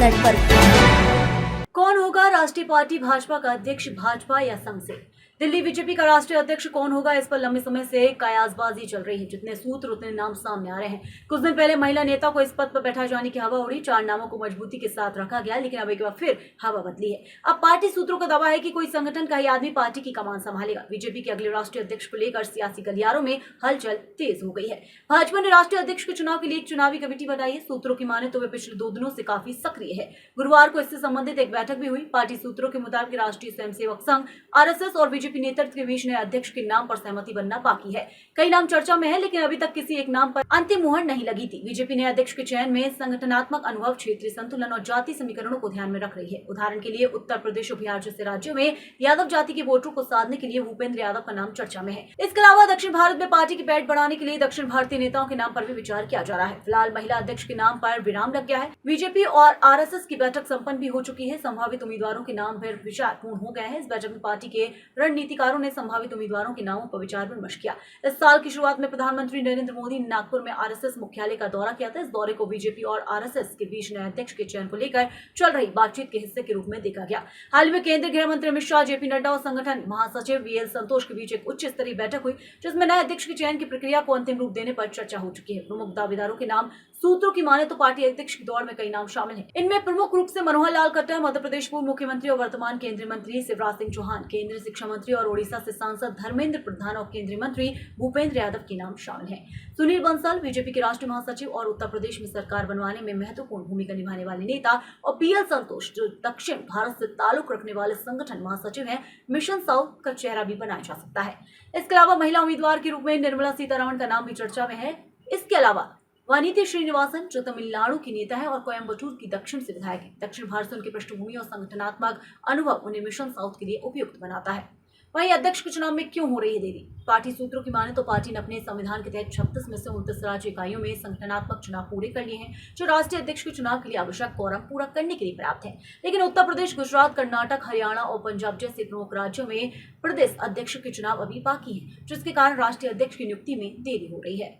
Minute पर। कौन होगा राष्ट्रीय पार्टी भाजपा का अध्यक्ष, भाजपा या संघ से? दिल्ली बीजेपी का राष्ट्रीय अध्यक्ष कौन होगा, इस पर लंबे समय से कयासबाजी चल रही है। जितने सूत्र उतने नाम सामने आ रहे हैं। कुछ दिन पहले महिला नेता को इस पद पर बैठाए जाने की हवा उड़ी, 4 नामों को मजबूती के साथ रखा गया, लेकिन अब एक बार फिर हवा बदली है। अब पार्टी सूत्रों का दावा है कि कोई संगठन का ही आदमी पार्टी की कमान संभालेगा। बीजेपी के अगले राष्ट्रीय अध्यक्ष को लेकर सियासी गलियारों में हलचल तेज हो गई है। भाजपा ने राष्ट्रीय अध्यक्ष के चुनाव के लिए एक चुनावी कमेटी बनाई है। सूत्रों की माने तो वे पिछले 2 दिनों से काफी सक्रिय है। गुरुवार को इससे संबंधित एक बैठक भी हुई। पार्टी सूत्रों के मुताबिक राष्ट्रीय स्वयंसेवक संघ, आरएसएस और बीजेपी नेतृत्व के बीच नए अध्यक्ष के नाम पर सहमति बनना बाकी है। कई नाम चर्चा में है, लेकिन अभी तक किसी एक नाम पर अंतिम मुहर नहीं लगी थी। बीजेपी नए अध्यक्ष के चयन में संगठनात्मक अनुभव, क्षेत्रीय संतुलन और जाति समीकरणों को ध्यान में रख रही है। उदाहरण के लिए उत्तर प्रदेश और बिहार जैसे राज्यों में यादव जाति के वोटरों को साधने के लिए भूपेंद्र यादव का नाम चर्चा में है। इसके अलावा दक्षिण भारत में पार्टी की पैठ बढ़ाने के लिए दक्षिण भारतीय नेताओं के नाम पर भी विचार किया जा रहा है। फिलहाल महिला अध्यक्ष के नाम पर विराम लग गया है। बीजेपी और आरएसएस की बैठक संपन्न भी हो चुकी है। संभावित उम्मीदवारों के नाम पर विचार पूर्ण हो गए हैं। इस बैठक में पार्टी के रणनीतिकारों ने संभावित उम्मीदवारों के नामों पर विचार विमर्श किया। इस साल की शुरुआत में प्रधानमंत्री नरेंद्र मोदी ने नागपुर में आरएसएस मुख्यालय का दौरा किया था। इस दौरे को बीजेपी और आरएसएस के बीच नए अध्यक्ष के चयन को लेकर चल रही बातचीत के हिस्से के रूप में देखा गया। हाल में केंद्रीय गृह मंत्री अमित शाह, जेपी नड्डा और संगठन महासचिव वीएल संतोष के बीच एक उच्च स्तरीय बैठक हुई, जिसमें नए अध्यक्ष के चयन की प्रक्रिया को अंतिम रूप देने पर चर्चा हो चुकी है। प्रमुख दावेदारों के नाम, सूत्रों की माने तो पार्टी अध्यक्ष की दौड़ में कई नाम शामिल हैं। इनमें प्रमुख रूप से मनोहर लाल खट्टर, मध्य प्रदेश पूर्व मुख्यमंत्री और वर्तमान केंद्रीय मंत्री शिवराज सिंह चौहान, केंद्रीय शिक्षा मंत्री और ओडिशा से सांसद धर्मेंद्र प्रधान और केंद्रीय मंत्री भूपेंद्र यादव के नाम शामिल हैं। सुनील बंसल, बीजेपी के राष्ट्रीय महासचिव और उत्तर प्रदेश में सरकार बनवाने में महत्वपूर्ण भूमिका निभाने वाले नेता, और पीएल संतोष, जो दक्षिण भारत से ताल्लुक रखने वाले संगठन महासचिव हैं। मिशन साउथ का चेहरा भी बनाया जा सकता है। इसके अलावा महिला उम्मीदवार के रूप में निर्मला सीतारमण का नाम भी चर्चा में है। इसके अलावा वनीति श्रीनिवासन, जो तमिलनाडु की नेता है और कोयम्बटूर की दक्षिण से विधायक है। दक्षिण भारत से उनकी पृष्ठभूमि और संगठनात्मक अनुभव उन्हें मिशन साउथ के लिए उपयुक्त बनाता है। वहीं अध्यक्ष के चुनाव में क्यों हो रही है देरी? पार्टी सूत्रों की माने तो पार्टी ने अपने संविधान के तहत 36 में से 29 राज्य इकाइयों में संगठनात्मक चुनाव पूरे कर लिए हैं, जो राष्ट्रीय अध्यक्ष के चुनाव के लिए आवश्यक कोरम पूरा करने के लिए पर्याप्त है। लेकिन उत्तर प्रदेश, गुजरात, कर्नाटक, हरियाणा और पंजाब जैसे प्रमुख राज्यों में प्रदेश अध्यक्ष के चुनाव अभी बाकी है, जिसके कारण राष्ट्रीय अध्यक्ष की नियुक्ति में देरी हो रही है।